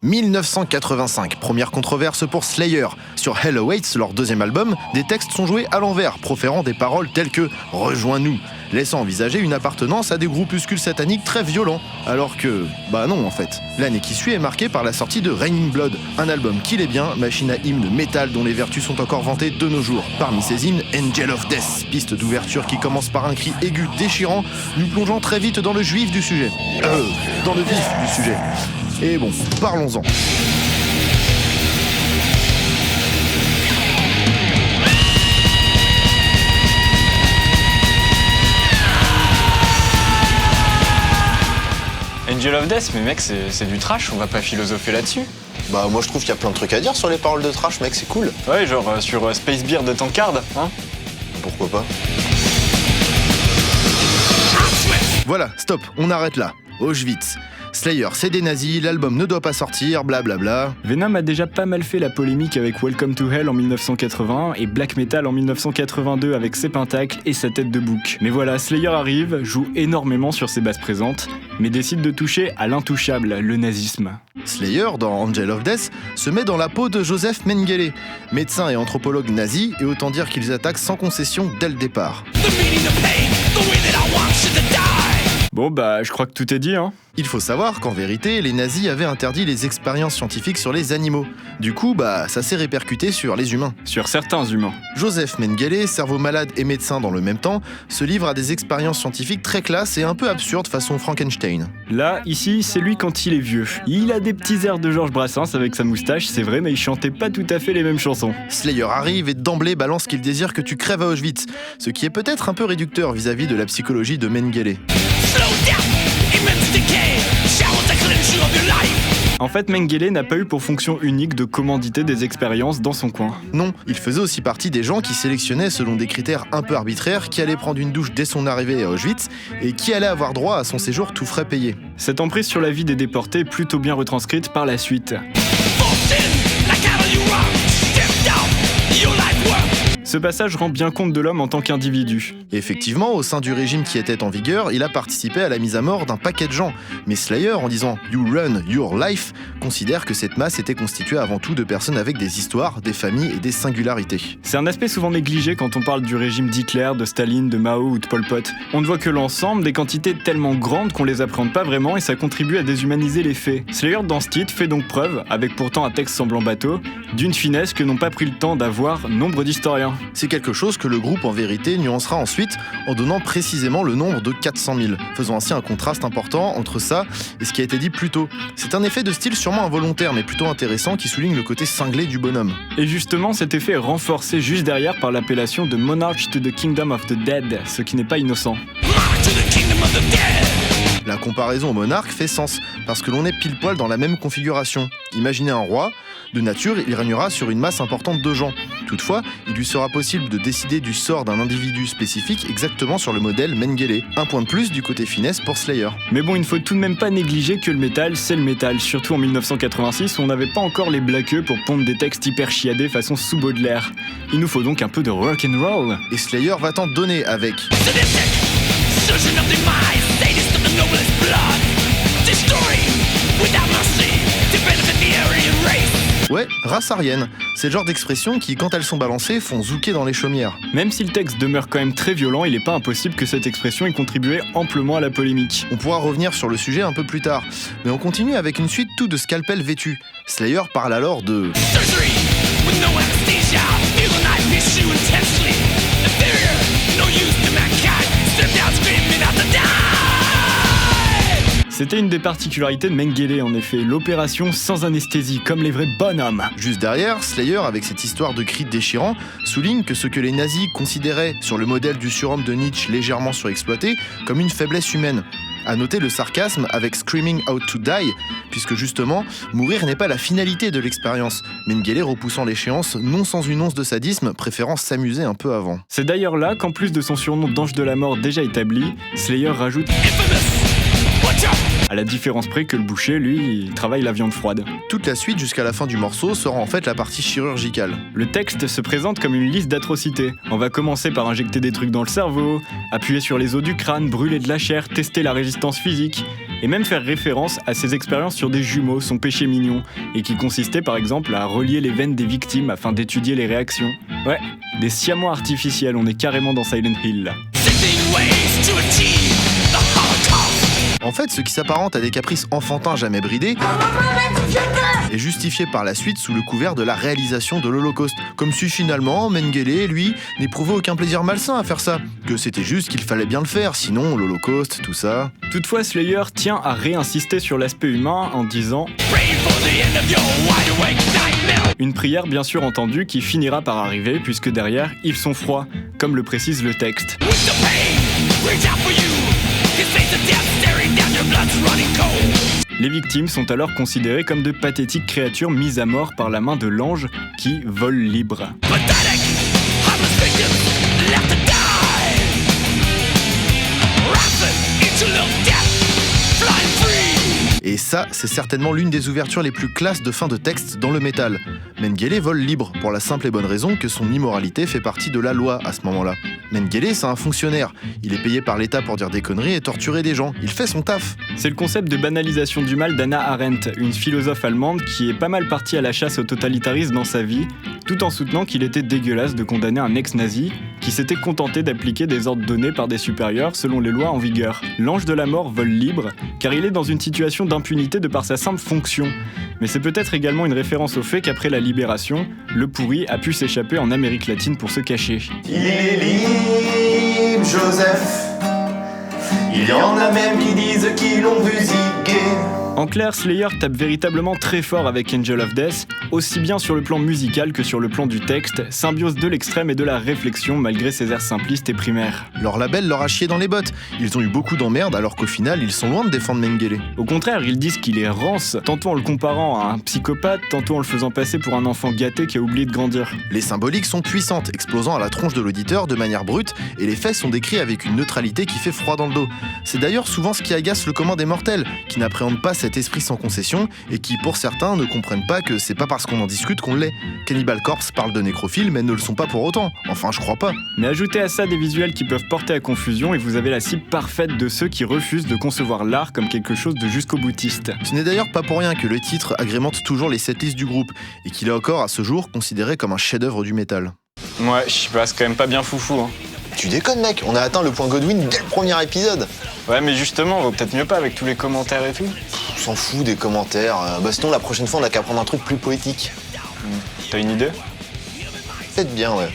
1985, première controverse pour Slayer. Sur Hell Awaits, leur deuxième album, des textes sont joués à l'envers, proférant des paroles telles que « Rejoins-nous », laissant envisager une appartenance à des groupuscules sataniques très violents. Alors que, bah non en fait. L'année qui suit est marquée par la sortie de Raining Blood, un album qu'il est bien, machine à hymnes métal dont les vertus sont encore vantées de nos jours. Parmi ces hymnes, Angel of Death, piste d'ouverture qui commence par un cri aigu déchirant, nous plongeant très vite dans le vif du sujet. Dans le vif du sujet. Et bon, parlons-en. Angel of Death, mais mec, c'est du trash, on va pas philosopher là-dessus. Bah moi je trouve qu'il y a plein de trucs à dire sur les paroles de trash, mec, c'est cool. Ouais, genre sur Space Beer de Tankard, hein. Pourquoi pas. Voilà, stop, on arrête là. Auschwitz. Slayer, c'est des nazis, l'album ne doit pas sortir, blablabla. Venom a déjà pas mal fait la polémique avec Welcome to Hell en 1981 et Black Metal en 1982 avec ses pentacles et sa tête de bouc. Mais voilà, Slayer arrive, joue énormément sur ses basses présentes, mais décide de toucher à l'intouchable, le nazisme. Slayer, dans Angel of Death, se met dans la peau de Joseph Mengele, médecin et anthropologue nazi, et autant dire qu'ils attaquent sans concession dès le départ. Bon bah, je crois que tout est dit, hein. Il faut savoir qu'en vérité, les nazis avaient interdit les expériences scientifiques sur les animaux. Du coup, ça s'est répercuté sur les humains. Sur certains humains. Joseph Mengele, cerveau malade et médecin dans le même temps, se livre à des expériences scientifiques très classes et un peu absurdes façon Frankenstein. Là, ici, c'est lui quand il est vieux. Il a des petits airs de Georges Brassens avec sa moustache, c'est vrai, mais il chantait pas tout à fait les mêmes chansons. Slayer arrive et d'emblée balance qu'il désire que tu crèves à Auschwitz, ce qui est peut-être un peu réducteur vis-à-vis de la psychologie de Mengele. En fait, Mengele n'a pas eu pour fonction unique de commanditer des expériences dans son coin. Non, il faisait aussi partie des gens qui sélectionnaient selon des critères un peu arbitraires qui allait prendre une douche dès son arrivée à Auschwitz et qui allait avoir droit à son séjour tout frais payé. Cette emprise sur la vie des déportés est plutôt bien retranscrite par la suite. Ce passage rend bien compte de l'homme en tant qu'individu. Effectivement, au sein du régime qui était en vigueur, il a participé à la mise à mort d'un paquet de gens. Mais Slayer, en disant « You run your life », considère que cette masse était constituée avant tout de personnes avec des histoires, des familles et des singularités. C'est un aspect souvent négligé quand on parle du régime d'Hitler, de Staline, de Mao ou de Pol Pot. On ne voit que l'ensemble, des quantités tellement grandes qu'on les appréhende pas vraiment et ça contribue à déshumaniser les faits. Slayer, dans ce titre, fait donc preuve, avec pourtant un texte semblant bateau, d'une finesse que n'ont pas pris le temps d'avoir nombre d'historiens. C'est quelque chose que le groupe en vérité nuancera ensuite en donnant précisément le nombre de 400 000, faisant ainsi un contraste important entre ça et ce qui a été dit plus tôt. C'est un effet de style sûrement involontaire mais plutôt intéressant qui souligne le côté cinglé du bonhomme. Et justement, cet effet est renforcé juste derrière par l'appellation de Monarch to the Kingdom of the Dead, ce qui n'est pas innocent. La comparaison au monarque fait sens, parce que l'on est pile poil dans la même configuration. Imaginez un roi, de nature il régnera sur une masse importante de gens. Toutefois, il lui sera possible de décider du sort d'un individu spécifique exactement sur le modèle Mengele. Un point de plus du côté finesse pour Slayer. Mais bon, il ne faut tout de même pas négliger que le métal, c'est le métal, surtout en 1986 où on n'avait pas encore les blaqueux pour pondre des textes hyper chiadés façon sous Baudelaire. Il nous faut donc un peu de rock'n'roll. Et Slayer va t'en donner avec... Ouais, race aryenne. C'est le genre d'expression qui, quand elles sont balancées, font zouker dans les chaumières. Même si le texte demeure quand même très violent, il n'est pas impossible que cette expression ait contribué amplement à la polémique. On pourra revenir sur le sujet un peu plus tard, mais on continue avec une suite tout de scalpel vêtu. Slayer parle alors de... C'était une des particularités de Mengele en effet, l'opération sans anesthésie, comme les vrais bonhommes. Juste derrière, Slayer, avec cette histoire de cris déchirants, souligne que ce que les nazis considéraient, sur le modèle du surhomme de Nietzsche légèrement surexploité, comme une faiblesse humaine. À noter le sarcasme avec Screaming Out to Die, puisque justement, mourir n'est pas la finalité de l'expérience, Mengele repoussant l'échéance non sans une once de sadisme, préférant s'amuser un peu avant. C'est d'ailleurs là qu'en plus de son surnom d'ange de la mort déjà établi, Slayer rajoute à la différence près que le boucher, lui, il travaille la viande froide. Toute la suite jusqu'à la fin du morceau sera en fait la partie chirurgicale. Le texte se présente comme une liste d'atrocités. On va commencer par injecter des trucs dans le cerveau, appuyer sur les os du crâne, brûler de la chair, tester la résistance physique. et même faire référence à ses expériences sur des jumeaux, son péché mignon, et qui consistait par exemple à relier les veines des victimes afin d'étudier les réactions. Ouais, des siamois artificiels, on est carrément dans Silent Hill là. En fait, ce qui s'apparente à des caprices enfantins jamais bridés est justifié par la suite sous le couvert de la réalisation de l'Holocauste. Comme si finalement, Mengele, lui, n'éprouvait aucun plaisir malsain à faire ça. Que c'était juste qu'il fallait bien le faire, sinon l'Holocauste, tout ça... Toutefois, Slayer tient à réinsister sur l'aspect humain en disant une prière bien sûr entendue qui finira par arriver puisque derrière, ils sont froids, comme le précise le texte. Les victimes sont alors considérées comme de pathétiques créatures mises à mort par la main de l'ange qui vole libre. Et ça, c'est certainement l'une des ouvertures les plus classes de fin de texte dans le métal. Mengele vole libre, pour la simple et bonne raison que son immoralité fait partie de la loi à ce moment-là. Mengele, c'est un fonctionnaire. Il est payé par l'État pour dire des conneries et torturer des gens. Il fait son taf. C'est le concept de banalisation du mal d'Hannah Arendt, une philosophe allemande qui est pas mal partie à la chasse au totalitarisme dans sa vie, tout en soutenant qu'il était dégueulasse de condamner un ex-nazi qui s'était contenté d'appliquer des ordres donnés par des supérieurs selon les lois en vigueur. L'ange de la mort vole libre, car il est dans une situation d'impunité de par sa simple fonction. Mais c'est peut-être également une référence au fait qu'après la libération, le pourri a pu s'échapper en Amérique latine pour se cacher. Il est libre, Joseph. Il y en a même qui disent qu'ils l'ont vu ziguer. En clair, Slayer tape véritablement très fort avec Angel of Death, aussi bien sur le plan musical que sur le plan du texte, symbiose de l'extrême et de la réflexion malgré ses airs simplistes et primaires. Leur label leur a chié dans les bottes. Ils ont eu beaucoup d'emmerdes alors qu'au final, ils sont loin de défendre Mengele. Au contraire, ils disent qu'il est rance, tantôt en le comparant à un psychopathe, tantôt en le faisant passer pour un enfant gâté qui a oublié de grandir. Les symboliques sont puissantes, explosant à la tronche de l'auditeur de manière brute, et les faits sont décrits avec une neutralité qui fait froid dans le dos. C'est d'ailleurs souvent ce qui agace le commun des mortels, qui n'appréhendent pas cet esprit sans concession, et qui, pour certains, ne comprennent pas que c'est pas parce qu'on en discute qu'on l'est. Cannibal Corpse parle de nécrophiles, mais ne le sont pas pour autant. Enfin, je crois pas. Mais ajoutez à ça des visuels qui peuvent porter à confusion, et vous avez la cible parfaite de ceux qui refusent de concevoir l'art comme quelque chose de jusqu'au boutiste. Ce n'est d'ailleurs pas pour rien que le titre agrémente toujours les setlists du groupe, et qu'il est encore à ce jour considéré comme un chef-d'œuvre du métal. Ouais, je sais pas, c'est quand même pas bien foufou. Hein. Tu déconnes, mec, on a atteint le point Godwin dès le premier épisode. Ouais, mais justement, vaut peut-être mieux pas avec tous les commentaires et tout. On s'en fout des commentaires. Bah sinon, la prochaine fois, on a qu'à prendre un truc plus poétique. T'as une idée? Peut-être bien, ouais.